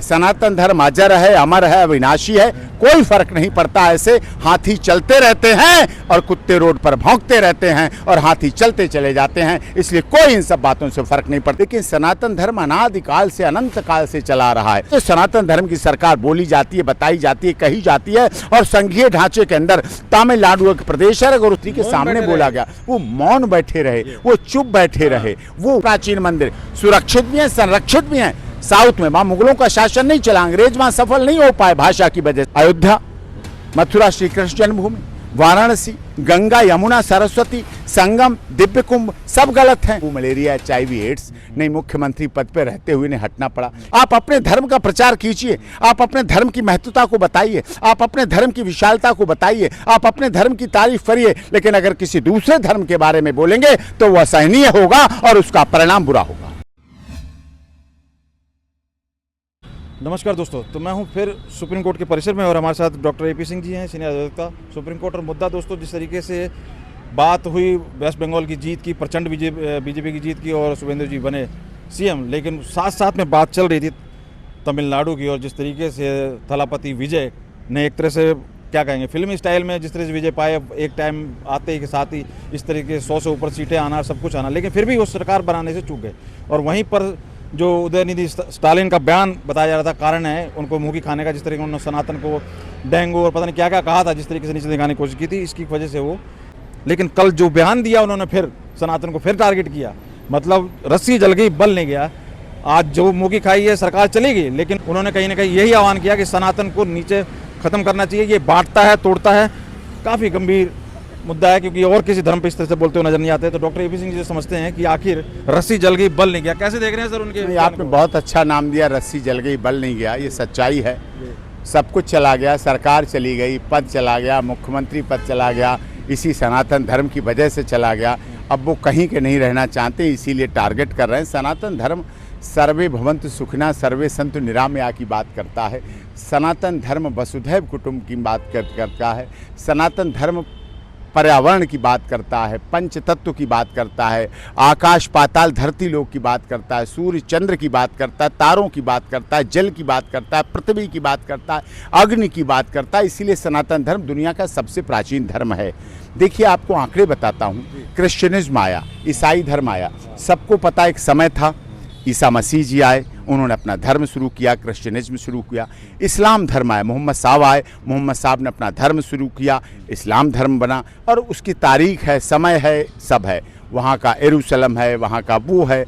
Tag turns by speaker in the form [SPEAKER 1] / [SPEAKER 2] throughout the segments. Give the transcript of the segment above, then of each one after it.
[SPEAKER 1] सनातन धर्म अजर है, अमर है, अविनाशी है, कोई फर्क नहीं पड़ता। ऐसे हाथी चलते रहते हैं और कुत्ते रोड पर भौंकते रहते हैं और हाथी चलते चले जाते हैं, इसलिए कोई इन सब बातों से फर्क नहीं पड़ता। लेकिन सनातन धर्म अनादिकाल से अनंत काल से चला रहा है। तो सनातन धर्म की सरकार बोली जाती है, बताई जाती है, कही जाती है और संघीय ढांचे के अंदर तमिलनाडु एक प्रदेश है, अगर उसी के सामने बोला गया वो मौन बैठे रहे, वो चुप बैठे रहे। वो प्राचीन मंदिर सुरक्षित भी है, संरक्षित भी है। साउथ में वहां मुगलों का शासन नहीं चला, अंग्रेज वहां सफल नहीं हो पाए भाषा की वजह से। अयोध्या, मथुरा श्री कृष्ण जन्मभूमि, वाराणसी, गंगा यमुना सरस्वती संगम, दिव्य कुंभ सब गलत हैं। वो मलेरिया, HIV, एड्स नहीं, मुख्यमंत्री पद पर रहते हुए नहीं हटना पड़ा। आप अपने धर्म का प्रचार कीजिए, आप अपने धर्म की महत्वता को बताइए, आप अपने धर्म की विशालता को बताइए, आप अपने धर्म की तारीफ करिए। लेकिन अगर किसी दूसरे धर्म के बारे में बोलेंगे तो वह असहनीय होगा और उसका परिणाम बुरा होगा।
[SPEAKER 2] नमस्कार दोस्तों, तो मैं हूं फिर सुप्रीम कोर्ट के परिसर में और हमारे साथ डॉक्टर AP सिंह जी हैं, सीनियर अधिवक्ता सुप्रीम कोर्ट। और मुद्दा दोस्तों जिस तरीके से बात हुई वेस्ट बंगाल की जीत की, प्रचंड बीजेपी की जीत की और शुभेंदु जी बने CM, लेकिन साथ साथ में बात चल रही थी तमिलनाडु की। और जिस तरीके से थलापति विजय ने एक तरह से क्या कहेंगे फिल्मी स्टाइल में जिस तरह से विजय पाए, एक टाइम आते ही के साथ ही इस तरीके 100 से ऊपर सीटें आना, सब कुछ आना, लेकिन फिर भी वो सरकार बनाने से चूक गए। और वहीं पर जो उदयनिधि स्टालिन का बयान बताया जा रहा था, कारण है उनको मुँह की खाने का, जिस तरीके उन्होंने सनातन को डेंगू और पता नहीं क्या क्या कहा था, जिस तरीके से नीचे दिखाने की कोशिश की थी, इसकी वजह से वो। लेकिन कल जो बयान दिया उन्होंने, फिर सनातन को फिर टारगेट किया, मतलब रस्सी जल गई, बल नहीं गया। आज जो मुँह की खाई है सरकार चली गई, लेकिन उन्होंने कहीं ना कहीं यही आह्वान किया कि सनातन को नीचे खत्म करना चाहिए, ये बांटता है, तोड़ता है। काफ़ी गंभीर मुद्दा है, क्योंकि और किसी धर्म पे इस तरह से बोलते हुए नजर नहीं आते। तो डॉक्टर AP सिंह जी समझते हैं कि आखिर रस्सी जल गई, बल नहीं गया, कैसे देख रहे हैं सर उनके?
[SPEAKER 1] आपने बहुत अच्छा नाम दिया, रस्सी जल गई, बल नहीं गया, ये सच्चाई है। सब कुछ चला गया, सरकार चली गई, पद चला गया, मुख्यमंत्री पद चला गया, इसी सनातन धर्म की वजह से चला गया। अब वो कहीं के नहीं रहना चाहते, इसीलिए टारगेट कर रहे हैं। सनातन धर्म सर्वे भवन्तु सुखिनः सर्वे सन्तु निरामया की बात करता है। सनातन धर्म वसुधैव कुटुंब की बात करता है। सनातन धर्म पर्यावरण की बात करता है, पंच तत्व की बात करता है, आकाश पाताल धरती लोक की बात करता है, सूर्य चंद्र की बात करता है, तारों की बात करता है, जल की बात करता है, पृथ्वी की बात करता है, अग्नि की बात करता है। इसीलिए सनातन धर्म दुनिया का सबसे प्राचीन धर्म है। देखिए, आपको आंकड़े बताता हूँ। क्रिश्चियनिज्म आया, ईसाई धर्म आया, सबको पता एक समय था, ईसा मसीह जी आए, उन्होंने अपना धर्म शुरू किया, क्रिश्चियनिज्म शुरू किया। इस्लाम धर्म आए, मोहम्मद साहब आए, मोहम्मद साहब ने अपना धर्म शुरू किया, इस्लाम धर्म बना। और उसकी तारीख है, समय है, सब है। वहाँ का यरूशलेम है, वहाँ का वो है।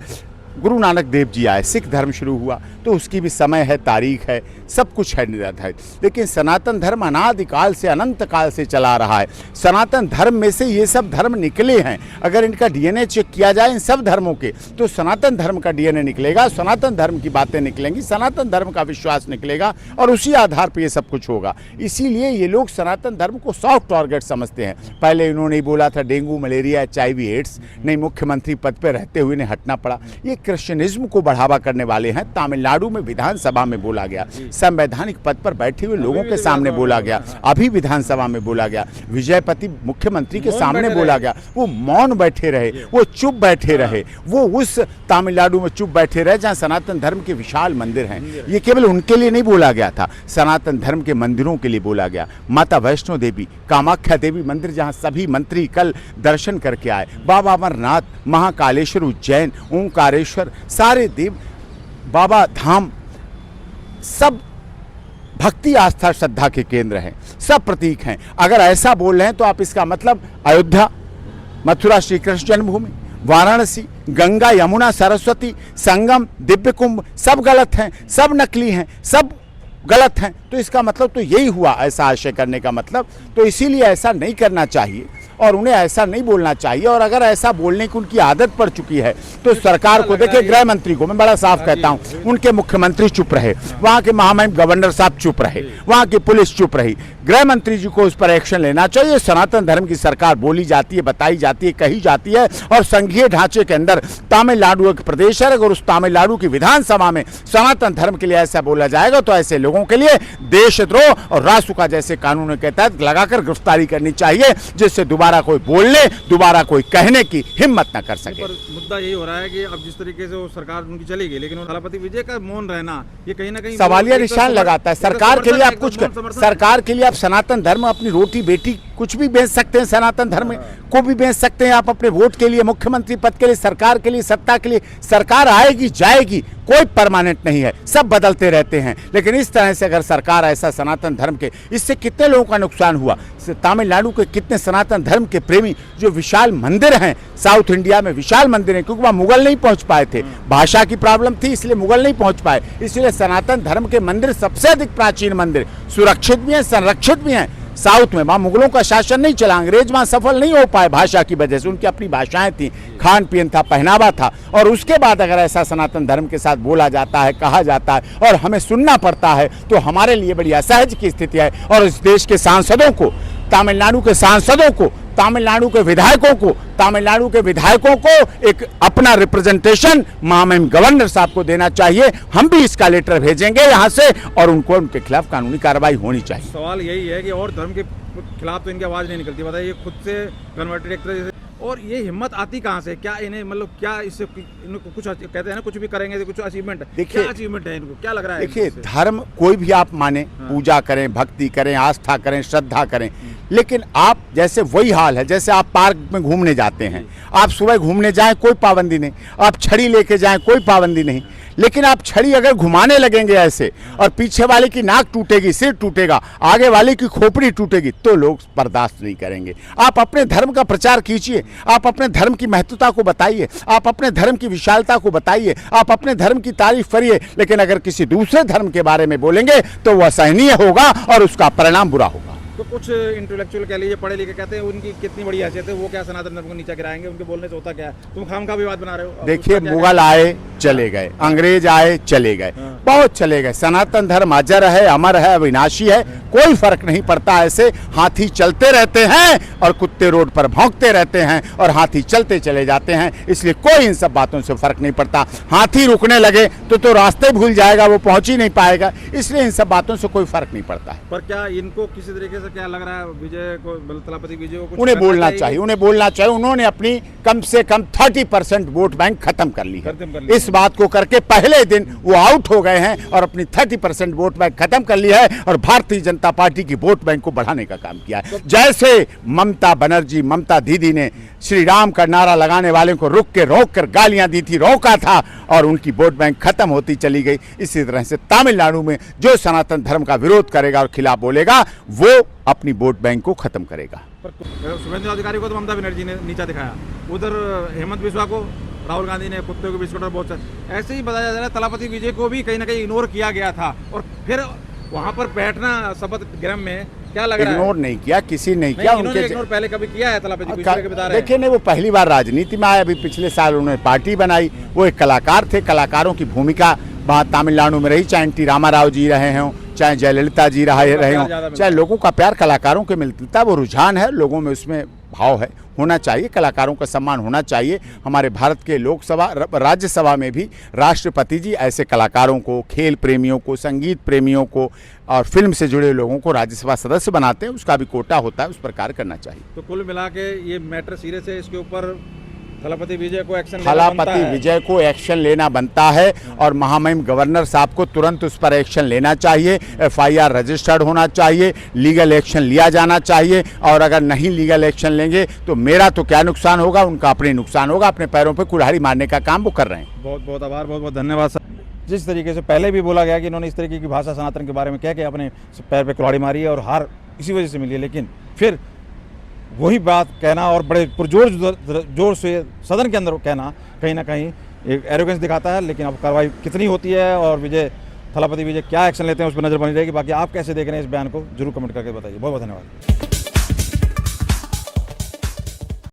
[SPEAKER 1] गुरु नानक देव जी आए, सिख धर्म शुरू हुआ, तो उसकी भी समय है, तारीख है, सब कुछ है निर्धारित। लेकिन सनातन धर्म अनादिकाल से अनंत काल से चला रहा है। सनातन धर्म में से ये सब धर्म निकले हैं। अगर इनका DNA चेक किया जाए इन सब धर्मों के, तो सनातन धर्म का DNA निकलेगा, सनातन धर्म की बातें निकलेंगी, सनातन धर्म का विश्वास निकलेगा और उसी आधार पर ये सब कुछ होगा। इसीलिए ये लोग सनातन धर्म को सॉफ्ट टारगेट समझते हैं। पहले इन्होंने बोला था डेंगू, मलेरिया, HIV, एड्स नहीं, मुख्यमंत्री पद पर रहते हुए नहीं हटना पड़ा। ये क्रिश्चियनिज्म को बढ़ावा करने वाले हैं। तमिलनाडु में विधानसभा में बोला गया, संवैधानिक पद पर बैठे हुए लोगों के सामने बोला गया, अभी विधानसभा में बोला गया, विजयपति मुख्यमंत्री के सामने बोला गया। वो मौन बैठे रहे, वो चुप बैठे रहे, वो उस तमिलनाडु में चुप बैठे रहे जहां सनातन धर्म के विशाल मंदिर हैं। ये केवल उनके लिए नहीं बोला गया था, सनातन धर्म के मंदिरों के लिए बोला गया। माता वैष्णो देवी, कामाख्या देवी मंदिर जहां सभी मंत्री कल दर्शन करके आए, बाबा अमरनाथ, महाकालेश्वर, उज्जैन, ओंकारेश्वर, सारे देव, बाबा धाम, सब भक्ति आस्था श्रद्धा के केंद्र हैं, सब प्रतीक हैं। अगर ऐसा बोल रहे हैं तो आप इसका मतलब अयोध्या, मथुरा श्री कृष्ण जन्मभूमि, वाराणसी, गंगा यमुना सरस्वती संगम, दिव्य कुंभ सब गलत हैं, सब नकली हैं, सब गलत हैं। तो इसका मतलब तो यही हुआ, ऐसा आशय करने का मतलब। तो इसीलिए ऐसा नहीं करना चाहिए और उन्हें ऐसा नहीं बोलना चाहिए। और अगर ऐसा बोलने की उनकी आदत पड़ चुकी है तो सरकार को, देखिए गृह मंत्री को मैं बड़ा साफ कहता हूं, उनके मुख्यमंत्री चुप रहे, वहां के महामहिम गवर्नर साहब चुप रहे, वहां की पुलिस चुप रही, गृह मंत्री जी को उस पर एक्शन लेना चाहिए। सनातन धर्म की सरकार बोली जाती है, बताई जाती है, कही जाती है, और संघीय ढांचे के अंदर तमिलनाडु एक प्रदेश है। अगर उस तमिलनाडु की विधानसभा में सनातन धर्म के लिए ऐसा बोला जाएगा तो ऐसे लोगों के लिए देशद्रोह और रासुका जैसे कानूनों के तहत लगाकर गिरफ्तारी करनी चाहिए, जिससे दोबारा कोई बोलने, दोबारा कोई कहने की हिम्मत न कर सके।
[SPEAKER 2] पर मुद्दा यही हो रहा है कि अब जिस तरीके से वो सरकार उनकी चली गई, लेकिन थलापति विजय का मौन रहना ये कहीं ना कहीं
[SPEAKER 1] सवालिया निशान लगाता है। सरकार के लिए आप कुछ सरकार के लिए आप सनातन धर्म, अपनी रोटी बेटी कुछ भी बेच सकते हैं, सनातन धर्म को भी बेच सकते हैं आप अपने वोट के लिए, मुख्यमंत्री पद के लिए, सरकार के लिए, सत्ता के लिए। सरकार आएगी जाएगी, कोई परमानेंट नहीं है, सब बदलते रहते हैं। लेकिन इस तरह से अगर सरकार ऐसा सनातन धर्म के, इससे कितने लोगों का नुकसान हुआ। तमिलनाडु के कितने सनातन धर्म के प्रेमी जो विशाल मंदिर हैं, साउथ इंडिया में विशाल मंदिर हैं, क्योंकि वह मुगल नहीं पहुंच पाए थे, भाषा की प्रॉब्लम थी, इसलिए मुगल नहीं पहुंच पाए। इसलिए सनातन धर्म के मंदिर सबसे अधिक प्राचीन मंदिर, सुरक्षित भी हैं, संरक्षित भी हैं साउथ में। वहाँ मुगलों का शासन नहीं चला, अंग्रेज वहाँ सफल नहीं हो पाए भाषा की वजह से, उनकी अपनी भाषाएं थी, खान पीन था, पहनावा था। और उसके बाद अगर ऐसा सनातन धर्म के साथ बोला जाता है, कहा जाता है और हमें सुनना पड़ता है, तो हमारे लिए बड़ी असहज की स्थिति है। और इस देश के सांसदों को, तमिलनाडु के सांसदों को, तमिलनाडु के विधायकों को एक अपना रिप्रेजेंटेशन महामहिम गवर्नर साहब को देना चाहिए। हम भी इसका लेटर भेजेंगे यहाँ से और उनको उनके खिलाफ कानूनी कार्रवाई होनी चाहिए।
[SPEAKER 2] सवाल यही है कि और धर्म के खिलाफ तो इनकी आवाज नहीं निकलती, बताइए, खुद से कन्वर्टेड एक तरह से, और ये हिम्मत आती कहाँ से? क्या इन्हें मतलब क्या इससे इनको कुछ कहते हैं ना, कुछ भी करेंगे तो कुछ अचीवमेंट, देखिए क्या अचीवमेंट है इनको, क्या लग रहा है?
[SPEAKER 1] देखिए, धर्म कोई भी आप माने, पूजा करें, भक्ति करें, आस्था करें, श्रद्धा करें, लेकिन आप जैसे वही हाल है जैसे आप पार्क में घूमने जाते हैं, आप सुबह घूमने जाएं कोई पाबंदी नहीं, आप छड़ी लेके जाएं कोई पाबंदी नहीं, लेकिन आप छड़ी अगर घुमाने लगेंगे ऐसे और पीछे वाले की नाक टूटेगी, सिर टूटेगा, आगे वाले की खोपड़ी टूटेगी, तो लोग बर्दाश्त नहीं करेंगे। आप अपने धर्म का प्रचार कीजिए, आप अपने धर्म की महत्वता को बताइए, आप अपने धर्म की विशालता को बताइए, आप अपने धर्म की तारीफ करिए, लेकिन अगर किसी दूसरे धर्म के बारे में बोलेंगे तो वह असहनीय होगा और उसका परिणाम बुरा होगा।
[SPEAKER 2] तो कुछ इंटेलेक्चुअल कह लीजिए, पढ़े लिखे, कहते हैं उनकी कितनी बड़ी हैसियत है, वो क्या सनातन धर्म को नीचा गिराएंगे, उनके बोलने से होता क्या है? तुम खामखा विवाद बना रहे हो।
[SPEAKER 1] देखिए, मुगल आए चले गए, अंग्रेज आए चले गए, बहुत चले गए, सनातन धर्म अजर है, अमर है, अविनाशी है, कोई फर्क नहीं पड़ता। ऐसे हाथी चलते रहते हैं और कुत्ते रोड पर भौंकते रहते हैं और हाथी चलते चले जाते हैं, इसलिए कोई इन सब बातों से फर्क नहीं पड़ता। हाथी रुकने लगे तो रास्ते भूल जाएगा, वो पहुंच ही नहीं पाएगा, इसलिए इन सब बातों से कोई फर्क नहीं पड़ता है।
[SPEAKER 2] पर क्या इनको किसी तरीके से क्या लग रहा है, विजय को, तलापति विजय को
[SPEAKER 1] उन्हें बोलना चाहिए, उन्हें बोलना चाहिए। उन्होंने अपनी कम से कम 30% वोट बैंक खत्म कर ली है। इस बात को करके पहले दिन वो आउट हो गए हैं और अपनी 30% वोट बैंक खत्म कर ली है और भारतीय जनता पार्टी की वोट बैंक को बढ़ाने का काम किया है। जैसे ममता बनर्जी, ममता दीदी ने श्री राम का नारा लगाने वाले को रोक कर गालियां दी थी, रोका था और उनकी वोट बैंक खत्म होती चली गई। इसी तरह से तमिलनाडु में जो सनातन धर्म का विरोध करेगा और खिलाफ बोलेगा, वो अपनी वोट बैंक को खत्म करेगा।
[SPEAKER 2] शुभेंदु अधिकारी को तो ममता बनर्जी ने नीचा दिखाया, उधर हेमंत बिस्वा को राहुल गांधी ने कुत्ते को बिस्कुट और बहुत सारे, ऐसे ही बताया जा रहा है तलापति विजय को भी कहीं ना कहीं इग्नोर किया गया था और फिर वहां पर बैठना शपथ ग्रह में, क्या लग रहा है?
[SPEAKER 1] इग्नोर नहीं किया, किसी नहीं किया।
[SPEAKER 2] उनके इग्नोर पहले कभी किया है तलापति विजय के बता रहे हैं?
[SPEAKER 1] देखिए, नहीं, वो पहली बार राजनीति में आए, अभी पिछले साल उन्होंने पार्टी बनाई, वो एक कलाकार थे, कलाकारों की भूमिका वहाँ तमिलनाडु में रही, चाहे एन.टी. रामाराव जी रहे हों, चाहे जयललिता जी रहे हों, चाहे लोगों का प्यार कलाकारों के मिलता, वो रुझान है लोगों में, उसमें भाव है, होना चाहिए, कलाकारों का सम्मान होना चाहिए। हमारे भारत के लोकसभा, राज्यसभा में भी राष्ट्रपति जी ऐसे कलाकारों को, खेल प्रेमियों को, संगीत प्रेमियों को और फिल्म से जुड़े लोगों को राज्यसभा सदस्य बनाते हैं, उसका भी कोटा होता है, उस पर कार्य करना चाहिए।
[SPEAKER 2] तो कुल मिला के ये मैटर सीरियस है, इसके ऊपर थलापति विजय को एक्शन लेना बनता है और महामहिम गवर्नर साहब को तुरंत उस पर एक्शन लेना चाहिए, FIR रजिस्टर्ड होना चाहिए, लीगल एक्शन लिया जाना चाहिए। और अगर नहीं लीगल एक्शन लेंगे तो मेरा तो क्या नुकसान होगा, उनका अपने नुकसान होगा, अपने पैरों पर कुल्हाड़ी मारने का काम वो कर रहे हैं। बहुत बहुत आभार, बहुत बहुत धन्यवाद सर। जिस तरीके से पहले भी बोला गया कि इन्होंने इस तरीके की भाषा सनातन के बारे में कह के अपने पैर पे कुल्हाड़ी मारी है और हार इसी वजह से मिली है, लेकिन फिर वही बात कहना और बड़े जोर से सदन के अंदर कहना कहीं ना कहीं एक एरोगेंस दिखाता है। लेकिन अब कार्रवाई कितनी होती है और थलापति विजय क्या एक्शन लेते हैं उस पर नजर बनी रहेगी। बाकी आप कैसे देख रहे हैं इस बयान को, जरूर कमेंट करके बताइए। बहुत बहुत धन्यवाद।